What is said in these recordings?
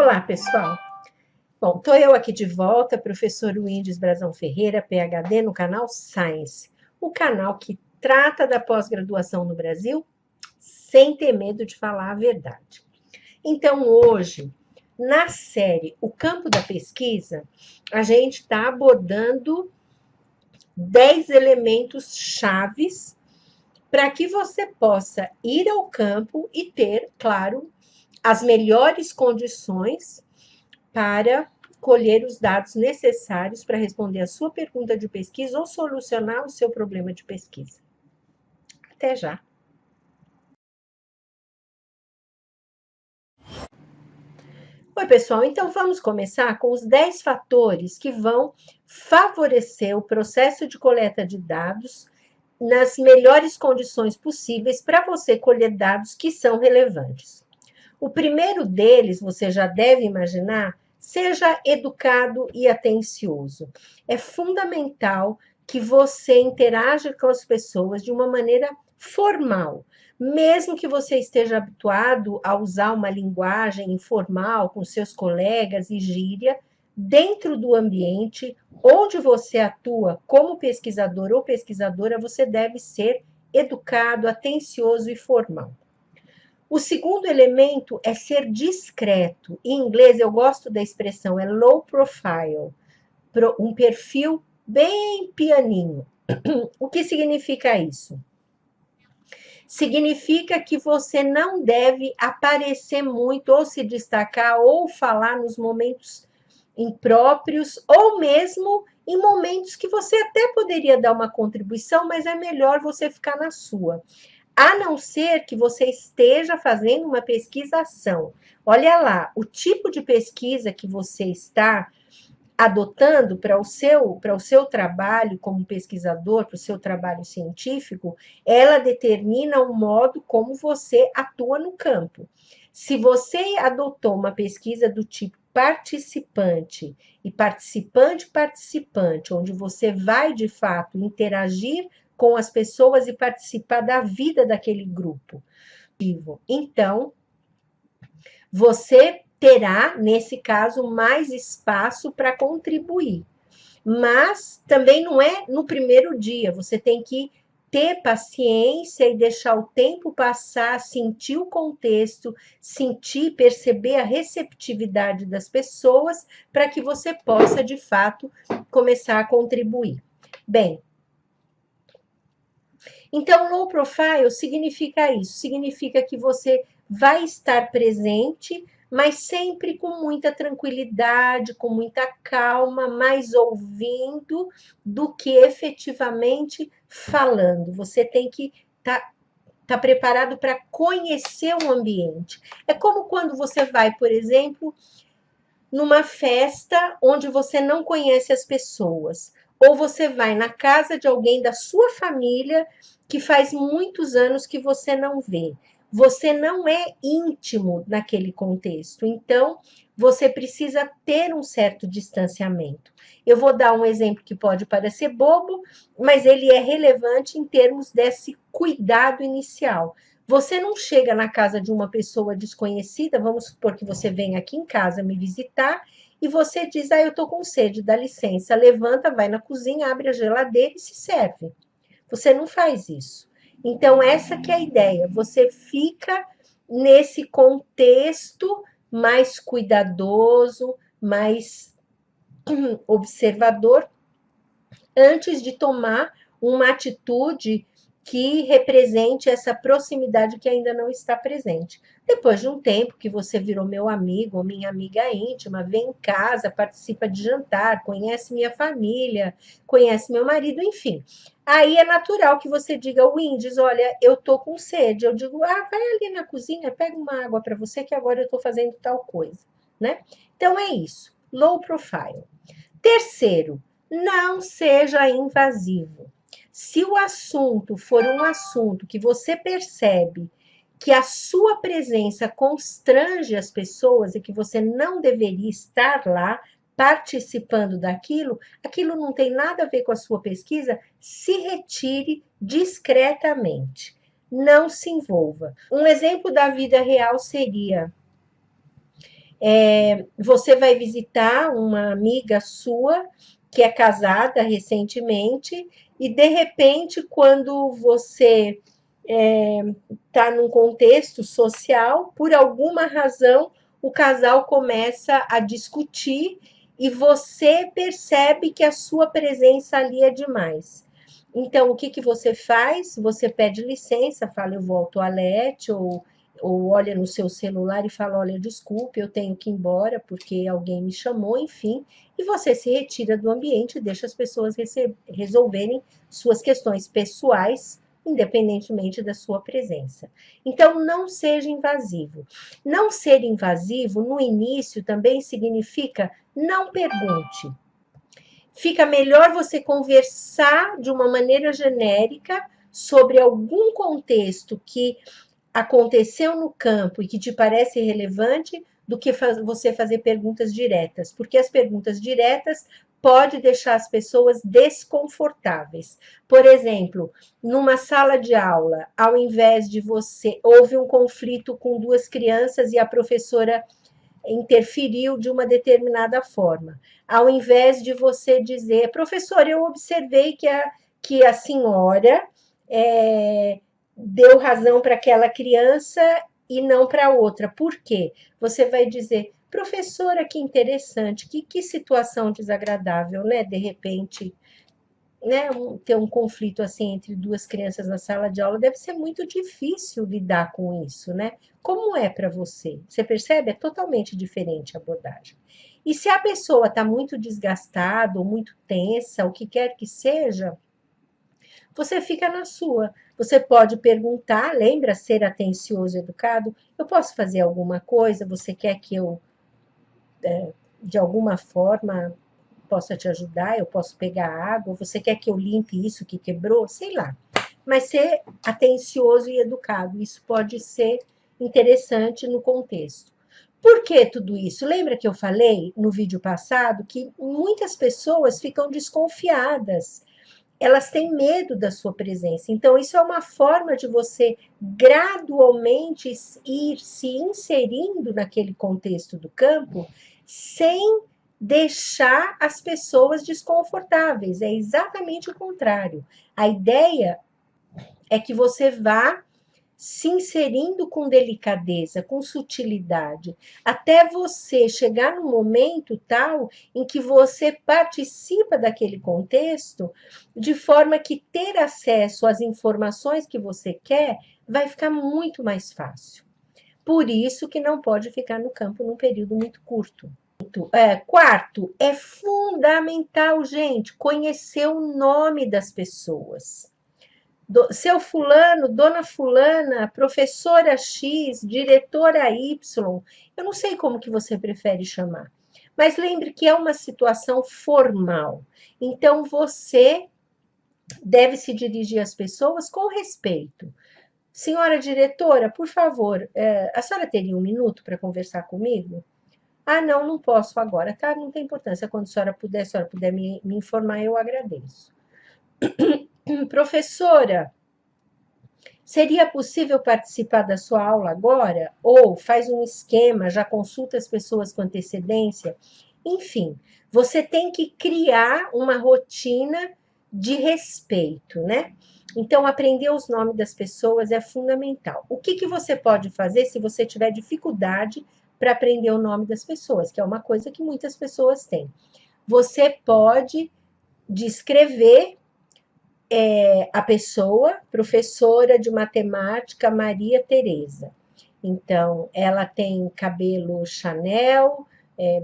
Olá, pessoal. Bom, estou eu aqui de volta, professor Windes Brazão Ferreira, PhD, no canal Science, o canal que trata da pós-graduação no Brasil sem ter medo de falar a verdade. Então, hoje, na série O Campo da Pesquisa, a gente está abordando 10 elementos chaves para que você possa ir ao campo e ter, claro, as melhores condições para colher os dados necessários para responder a sua pergunta de pesquisa ou solucionar o seu problema de pesquisa. Até já! Oi, pessoal, então vamos começar com os 10 fatores que vão favorecer o processo de coleta de dados nas melhores condições possíveis para você colher dados que são relevantes. O primeiro deles, você já deve imaginar, seja educado e atencioso. É fundamental que você interaja com as pessoas de uma maneira formal. Mesmo que você esteja habituado a usar uma linguagem informal com seus colegas e gíria, dentro do ambiente onde você atua como pesquisador ou pesquisadora, você deve ser educado, atencioso e formal. O segundo elemento é ser discreto. Em inglês, eu gosto da expressão, é low profile, um perfil bem pianinho. O que significa isso? Significa que você não deve aparecer muito, ou se destacar, ou falar nos momentos impróprios, ou mesmo em momentos que você até poderia dar uma contribuição, mas é melhor você ficar na sua. A não ser que você esteja fazendo uma pesquisação. Olha lá, o tipo de pesquisa que você está adotando para o seu trabalho como pesquisador, para o seu trabalho científico, ela determina o modo como você atua no campo. Se você adotou uma pesquisa do tipo participante e participante-participante, onde você vai, de fato, interagir com as pessoas e participar da vida daquele grupo. Então, você terá, nesse caso, mais espaço para contribuir. Mas também não é no primeiro dia, você tem que ter paciência e deixar o tempo passar, sentir o contexto, sentir, perceber a receptividade das pessoas, para que você possa, de fato, começar a contribuir. Bem, então, low profile significa isso, significa que você vai estar presente, mas sempre com muita tranquilidade, com muita calma, mais ouvindo do que efetivamente falando. Você tem que tá preparado para conhecer o ambiente. É como quando você vai, por exemplo, numa festa onde você não conhece as pessoas, ou você vai na casa de alguém da sua família que faz muitos anos que você não vê. Você não é íntimo naquele contexto, então você precisa ter um certo distanciamento. Eu vou dar um exemplo que pode parecer bobo, mas ele é relevante em termos desse cuidado inicial. Você não chega na casa de uma pessoa desconhecida, vamos supor que você vem aqui em casa me visitar, e você diz, eu tô com sede, dá licença, levanta, vai na cozinha, abre a geladeira e se serve. Você não faz isso. Então, essa que é a ideia, você fica nesse contexto mais cuidadoso, mais observador, antes de tomar uma atitude que represente essa proximidade que ainda não está presente. Depois de um tempo que você virou meu amigo ou minha amiga íntima, vem em casa, participa de jantar, conhece minha família, conhece meu marido, enfim. Aí é natural que você diga, Windes, olha, eu tô com sede. Eu digo, vai ali na cozinha, pega uma água para você que agora eu tô fazendo tal coisa, né? Então é isso, low profile. Terceiro, não seja invasivo. Se o assunto for um assunto que você percebe que a sua presença constrange as pessoas e que você não deveria estar lá participando daquilo, aquilo não tem nada a ver com a sua pesquisa, se retire discretamente. Não se envolva. Um exemplo da vida real seria: Você vai visitar uma amiga sua que é casada recentemente e de repente, quando você está num contexto social, por alguma razão, o casal começa a discutir e você percebe que a sua presença ali é demais. Então, o que que você faz? Você pede licença, fala, eu vou ao toalete, ou olha no seu celular e fala, olha, desculpe, eu tenho que ir embora porque alguém me chamou, enfim, e você se retira do ambiente e deixa as pessoas resolverem suas questões pessoais, independentemente da sua presença. Então, não seja invasivo. Não ser invasivo, no início, também significa não pergunte. Fica melhor você conversar de uma maneira genérica sobre algum contexto que aconteceu no campo e que te parece relevante do que você fazer perguntas diretas, porque as perguntas diretas pode deixar as pessoas desconfortáveis. Por exemplo, numa sala de aula, ao invés de houve um conflito com duas crianças e a professora interferiu de uma determinada forma. Ao invés de você dizer, professor, eu observei que a senhora deu razão para aquela criança e não para outra. Por quê? Você vai dizer, professora, que interessante, que situação desagradável, né? De repente, né, ter um conflito assim entre duas crianças na sala de aula deve ser muito difícil lidar com isso, né? Como é para você? Você percebe? É totalmente diferente a abordagem. E se a pessoa está muito desgastada ou muito tensa, o que quer que seja, você fica na sua. Você pode perguntar, lembra ser atencioso e educado? Eu posso fazer alguma coisa? Você quer que eu, de alguma forma, possa te ajudar? Eu posso pegar água? Você quer que eu limpe isso que quebrou? Sei lá. Mas ser atencioso e educado, isso pode ser interessante no contexto. Por que tudo isso? Lembra que eu falei no vídeo passado que muitas pessoas ficam desconfiadas, elas têm medo da sua presença. Então, isso é uma forma de você gradualmente ir se inserindo naquele contexto do campo sem deixar as pessoas desconfortáveis. É exatamente o contrário. A ideia é que você vá se inserindo com delicadeza, com sutilidade, até você chegar no momento tal em que você participa daquele contexto, de forma que ter acesso às informações que você quer vai ficar muito mais fácil. Por isso que não pode ficar no campo num período muito curto. Quarto, é fundamental, gente, conhecer o nome das pessoas. Seu fulano, dona fulana, professora X, diretora Y, eu não sei como que você prefere chamar, mas lembre que é uma situação formal. Então, você deve se dirigir às pessoas com respeito. Senhora diretora, por favor, a senhora teria um minuto para conversar comigo? Ah, não, não posso agora, tá? Não tem importância. Quando a senhora puder me informar, eu agradeço. Professora, seria possível participar da sua aula agora? Ou faz um esquema, já consulta as pessoas com antecedência? Enfim, você tem que criar uma rotina de respeito, né? Então, aprender os nomes das pessoas é fundamental. O que você pode fazer se você tiver dificuldade para aprender o nome das pessoas, que é uma coisa que muitas pessoas têm? Você pode descrever a pessoa, professora de matemática Maria Tereza. Então, ela tem cabelo Chanel,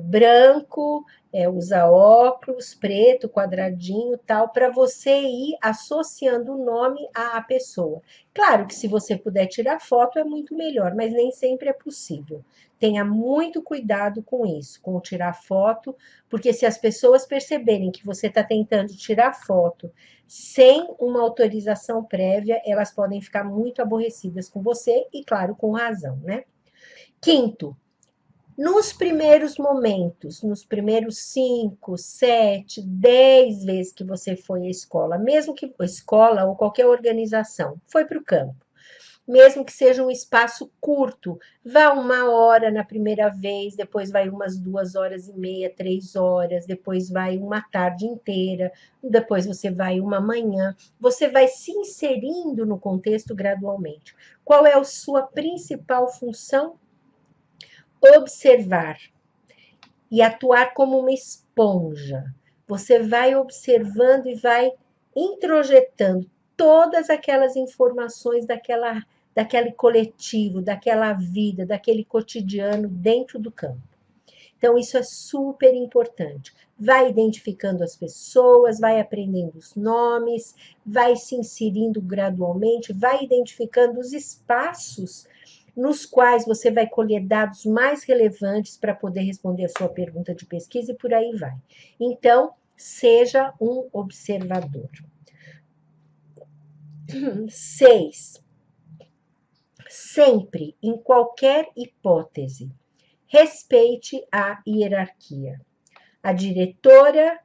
branco, usa óculos, preto, quadradinho, tal, para você ir associando o nome à pessoa. Claro que se você puder tirar foto é muito melhor, mas nem sempre é possível. Tenha muito cuidado com isso, com tirar foto, porque se as pessoas perceberem que você está tentando tirar foto sem uma autorização prévia, elas podem ficar muito aborrecidas com você e, claro, com razão, né? Quinto, nos primeiros momentos, nos primeiros 5, 7, 10 vezes que você foi à escola, mesmo que escola ou qualquer organização, foi para o campo. mesmo que seja um espaço curto. Vá 1 hora na primeira vez, depois vai umas 2 horas e meia, 3 horas, depois vai uma tarde inteira, depois você vai uma manhã. Você vai se inserindo no contexto gradualmente. Qual é a sua principal função? Observar e atuar como uma esponja. Você vai observando e vai introjetando todas aquelas informações daquele coletivo, daquela vida, daquele cotidiano dentro do campo. Então, isso é super importante. Vai identificando as pessoas, vai aprendendo os nomes, vai se inserindo gradualmente, vai identificando os espaços nos quais você vai colher dados mais relevantes para poder responder a sua pergunta de pesquisa e por aí vai. Então, seja um observador. 6. Sempre, em qualquer hipótese, respeite a hierarquia. A diretora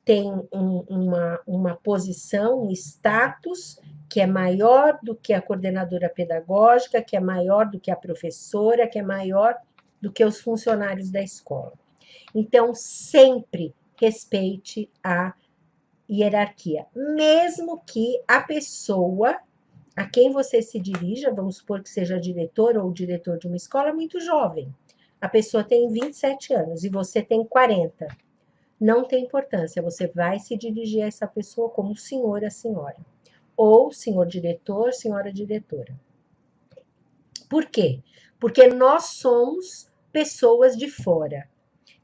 tem uma posição, um status que é maior do que a coordenadora pedagógica, que é maior do que a professora, que é maior do que os funcionários da escola. Então, sempre respeite a hierarquia, mesmo que a pessoa a quem você se dirija, vamos supor que seja diretora ou diretor de uma escola, muito jovem. A pessoa tem 27 anos e você tem 40. Não tem importância, você vai se dirigir a essa pessoa como senhor, a senhora. Ou senhor diretor, senhora diretora. Por quê? Porque nós somos pessoas de fora.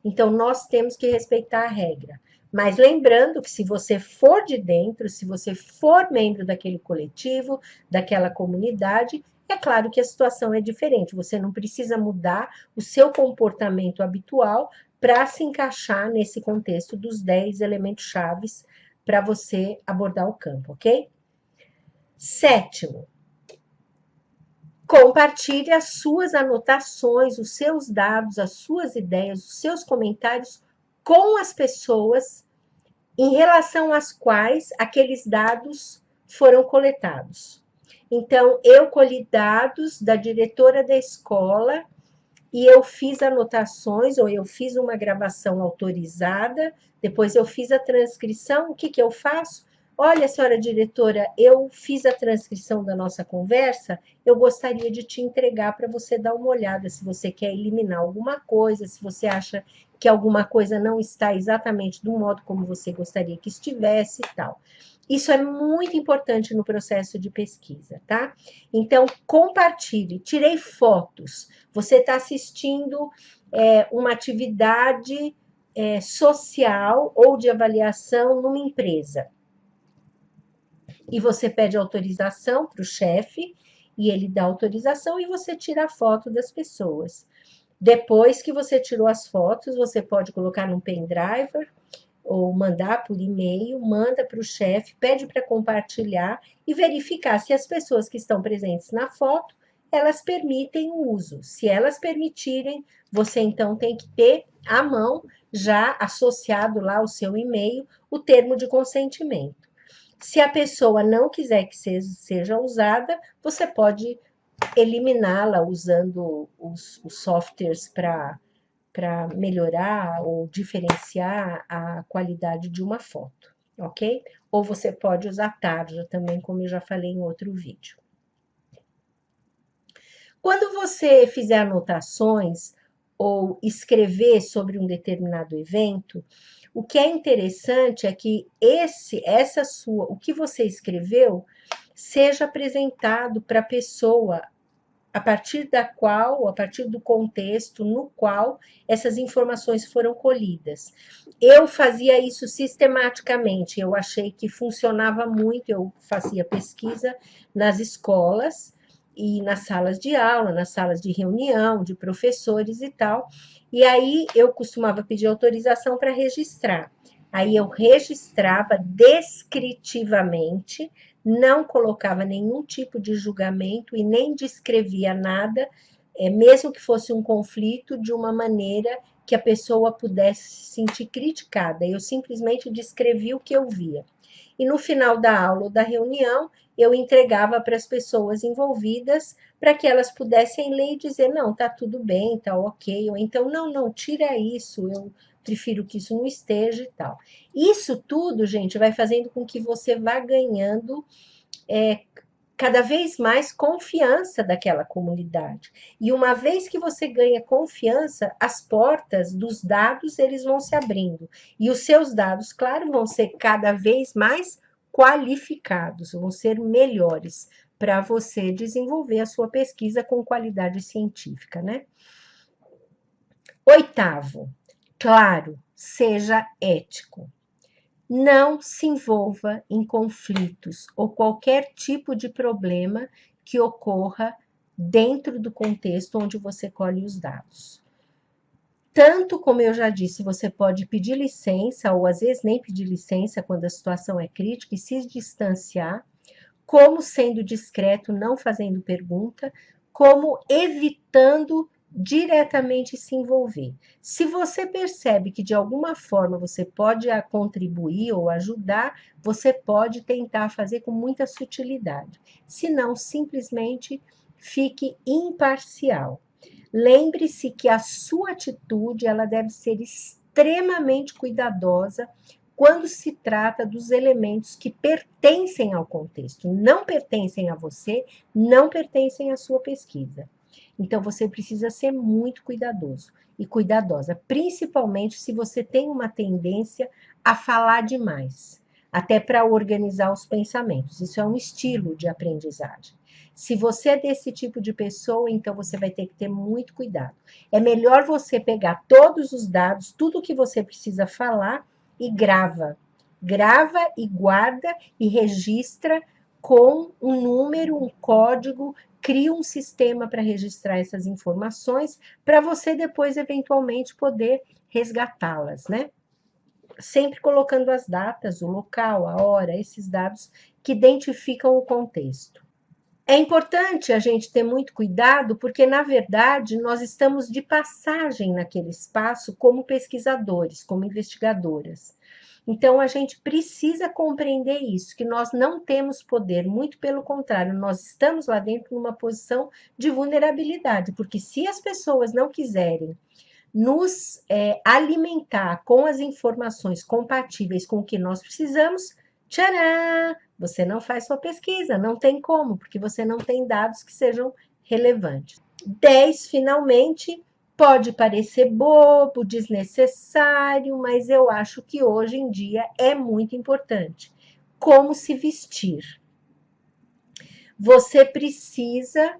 Então, nós temos que respeitar a regra. Mas lembrando que se você for de dentro, se você for membro daquele coletivo, daquela comunidade, é claro que a situação é diferente. Você não precisa mudar o seu comportamento habitual para se encaixar nesse contexto dos 10 elementos chaves para você abordar o campo, ok? 7º, compartilhe as suas anotações, os seus dados, as suas ideias, os seus comentários com as pessoas em relação às quais aqueles dados foram coletados. Então, eu colhi dados da diretora da escola e eu fiz anotações, ou eu fiz uma gravação autorizada, depois eu fiz a transcrição. O que eu faço? Olha, senhora diretora, eu fiz a transcrição da nossa conversa, eu gostaria de te entregar para você dar uma olhada, se você quer eliminar alguma coisa, se você acha que alguma coisa não está exatamente do modo como você gostaria que estivesse e tal. Isso é muito importante no processo de pesquisa, tá? Então, compartilhe. Tirei fotos. Você está assistindo uma atividade social ou de avaliação numa empresa. E você pede autorização para o chefe, e ele dá autorização, e você tira a foto das pessoas. Depois que você tirou as fotos, você pode colocar num pendrive ou mandar por e-mail, manda para o chefe, pede para compartilhar e verificar se as pessoas que estão presentes na foto, elas permitem o uso. Se elas permitirem, você então tem que ter à mão, já associado lá ao seu e-mail, o termo de consentimento. Se a pessoa não quiser que seja usada, você pode eliminá-la usando os softwares para melhorar ou diferenciar a qualidade de uma foto, ok? Ou você pode usar tarja também, como eu já falei em outro vídeo. Quando você fizer anotações ou escrever sobre um determinado evento, o que é interessante é que o que você escreveu, seja apresentado para a pessoa a partir do contexto no qual essas informações foram colhidas. Eu fazia isso sistematicamente, eu achei que funcionava muito, eu fazia pesquisa nas escolas e nas salas de aula, nas salas de reunião, de professores e tal, e aí eu costumava pedir autorização para registrar. Aí eu registrava descritivamente, não colocava nenhum tipo de julgamento e nem descrevia nada, mesmo que fosse um conflito, de uma maneira que a pessoa pudesse se sentir criticada. Eu simplesmente descrevi o que eu via. E no final da aula ou da reunião, eu entregava para as pessoas envolvidas para que elas pudessem ler e dizer, não, tá tudo bem, tá ok, ou então, não, não, tira isso, eu prefiro que isso não esteja e tal. Isso tudo, gente, vai fazendo com que você vá ganhando cada vez mais confiança daquela comunidade. E uma vez que você ganha confiança, as portas dos dados eles vão se abrindo. E os seus dados, claro, vão ser cada vez mais qualificados, vão ser melhores para você desenvolver a sua pesquisa com qualidade científica, né? Oitavo, claro, seja ético. Não se envolva em conflitos ou qualquer tipo de problema que ocorra dentro do contexto onde você colhe os dados. Tanto como eu já disse, você pode pedir licença, ou às vezes nem pedir licença quando a situação é crítica, e se distanciar, como sendo discreto, não fazendo pergunta, como evitando diretamente se envolver. Se você percebe que de alguma forma você pode contribuir ou ajudar, você pode tentar fazer com muita sutilidade. Se não, simplesmente fique imparcial. Lembre-se que a sua atitude ela deve ser extremamente cuidadosa quando se trata dos elementos que pertencem ao contexto, não pertencem a você, não pertencem à sua pesquisa. Então, você precisa ser muito cuidadoso e cuidadosa, principalmente se você tem uma tendência a falar demais, até para organizar os pensamentos. Isso é um estilo de aprendizagem. Se você é desse tipo de pessoa, então você vai ter que ter muito cuidado. É melhor você pegar todos os dados, tudo que você precisa falar e grava. Grava e guarda e registra com um número, um código, cria um sistema para registrar essas informações, para você depois, eventualmente, poder resgatá-las, né? Sempre colocando as datas, o local, a hora, esses dados que identificam o contexto. É importante a gente ter muito cuidado, porque, na verdade, nós estamos de passagem naquele espaço como pesquisadores, como investigadoras. Então, a gente precisa compreender isso, que nós não temos poder, muito pelo contrário, nós estamos lá dentro numa posição de vulnerabilidade, porque se as pessoas não quiserem nos alimentar com as informações compatíveis com o que nós precisamos, tcharam! Você não faz sua pesquisa, não tem como, porque você não tem dados que sejam relevantes. 10, finalmente, pode parecer bobo, desnecessário, mas eu acho que hoje em dia é muito importante. Como se vestir. Você precisa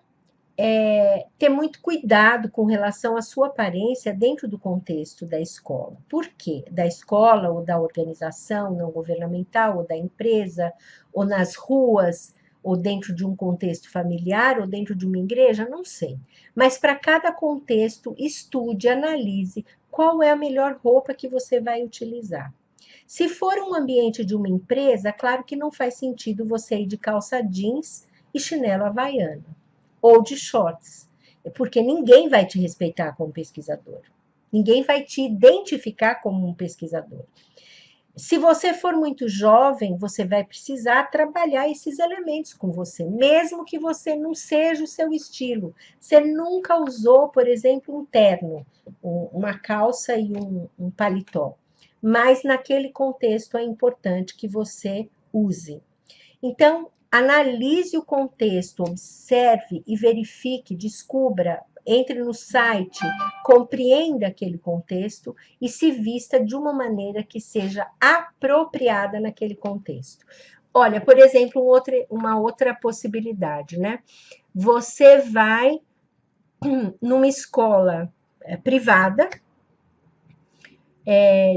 ter muito cuidado com relação à sua aparência dentro do contexto da escola. Por quê? Da escola ou da organização não governamental, ou da empresa, ou nas ruas, ou dentro de um contexto familiar, ou dentro de uma igreja, não sei. Mas para cada contexto, estude, analise qual é a melhor roupa que você vai utilizar. Se for um ambiente de uma empresa, claro que não faz sentido você ir de calça jeans e chinelo havaiano ou de shorts, porque ninguém vai te respeitar como pesquisador. Ninguém vai te identificar como um pesquisador. Se você for muito jovem, você vai precisar trabalhar esses elementos com você, mesmo que você não seja o seu estilo. Você nunca usou, por exemplo, um terno, uma calça e um paletó. Mas naquele contexto é importante que você use. Então, analise o contexto, observe e verifique, descubra, entre no site, compreenda aquele contexto e se vista de uma maneira que seja apropriada naquele contexto. Olha, por exemplo, uma outra possibilidade, né? Você vai numa escola privada,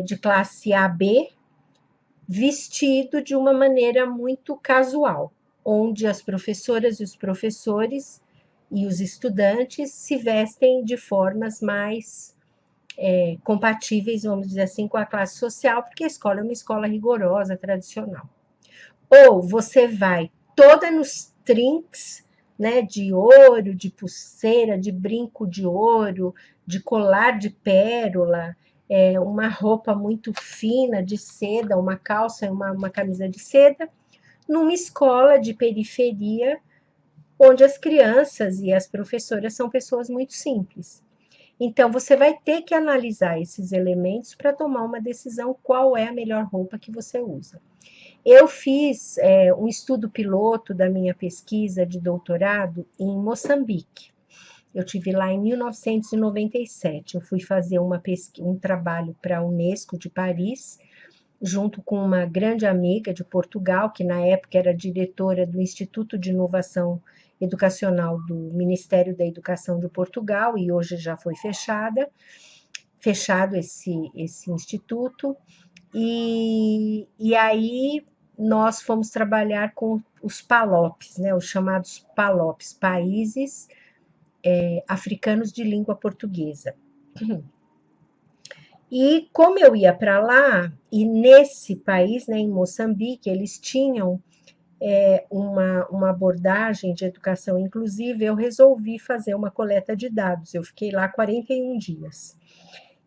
de classe A, B, vestido de uma maneira muito casual, onde as professoras e os professores e os estudantes se vestem de formas mais compatíveis, vamos dizer assim, com a classe social, porque a escola é uma escola rigorosa, tradicional. Ou você vai toda nos trinks, né, de ouro, de pulseira, de brinco de ouro, de colar de pérola, uma roupa muito fina de seda, uma calça e uma camisa de seda, numa escola de periferia, onde as crianças e as professoras são pessoas muito simples. Então, você vai ter que analisar esses elementos para tomar uma decisão qual é a melhor roupa que você usa. Eu fiz um estudo piloto da minha pesquisa de doutorado em Moçambique. Eu tive lá em 1997. Eu fui fazer um trabalho para a Unesco de Paris, junto com uma grande amiga de Portugal, que na época era diretora do Instituto de Inovação Educacional do Ministério da Educação de Portugal, e hoje já foi fechado esse instituto. E aí nós fomos trabalhar com os PALOPs, né, os chamados PALOPs, países africanos de língua portuguesa. E como eu ia para lá, e nesse país, né, em Moçambique, eles tinham uma abordagem de educação inclusiva, eu resolvi fazer uma coleta de dados. Eu fiquei lá 41 dias.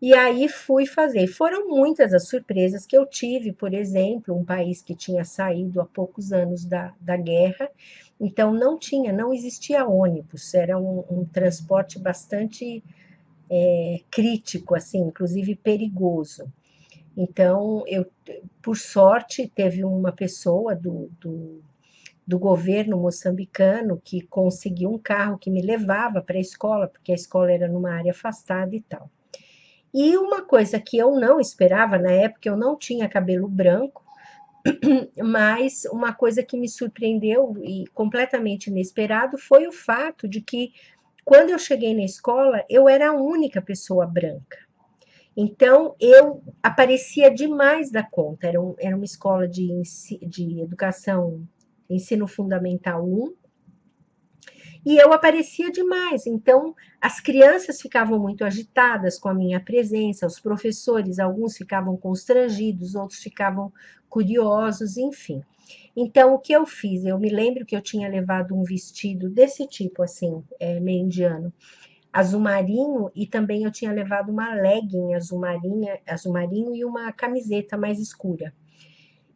E aí fui fazer. Foram muitas as surpresas que eu tive, por exemplo, um país que tinha saído há poucos anos da guerra, então não existia ônibus, era um transporte bastante crítico, assim, inclusive perigoso. Então, por sorte, teve uma pessoa do governo moçambicano que conseguiu um carro que me levava para a escola, porque a escola era numa área afastada e tal. E uma coisa que eu não esperava, na época eu não tinha cabelo branco, mas uma coisa que me surpreendeu e completamente inesperado foi o fato de que, quando eu cheguei na escola, eu era a única pessoa branca. Então, eu aparecia demais da conta. Era uma escola de educação, ensino fundamental 1, e eu aparecia demais. Então, as crianças ficavam muito agitadas com a minha presença, os professores, alguns ficavam constrangidos, outros ficavam curiosos, enfim. Então, o que eu fiz? Eu me lembro que eu tinha levado um vestido desse tipo, assim, meio indiano, azul marinho, e também eu tinha levado uma legging azul marinho e uma camiseta mais escura.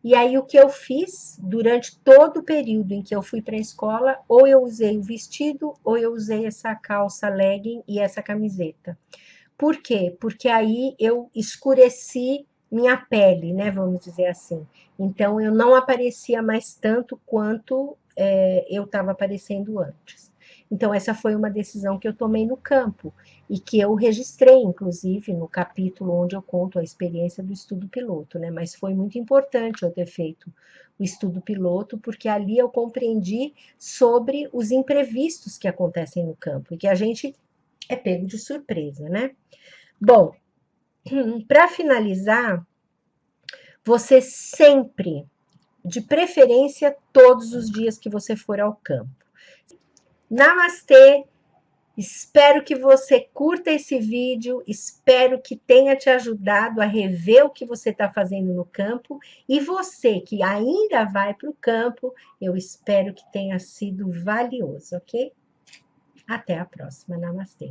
E aí o que eu fiz durante todo o período em que eu fui para a escola, ou eu usei o vestido, ou eu usei essa calça legging e essa camiseta. Por quê? Porque aí eu escureci minha pele, né? Vamos dizer assim. Então eu não aparecia mais tanto quanto eu estava aparecendo antes. Então, essa foi uma decisão que eu tomei no campo e que eu registrei, inclusive, no capítulo onde eu conto a experiência do estudo piloto, né? Mas foi muito importante eu ter feito o estudo piloto, porque ali eu compreendi sobre os imprevistos que acontecem no campo e que a gente é pego de surpresa, né? Bom, para finalizar, você sempre, de preferência, todos os dias que você for ao campo. Namastê! Espero que você curta esse vídeo, espero que tenha te ajudado a rever o que você está fazendo no campo. E você que ainda vai para o campo, eu espero que tenha sido valioso, ok? Até a próxima. Namastê!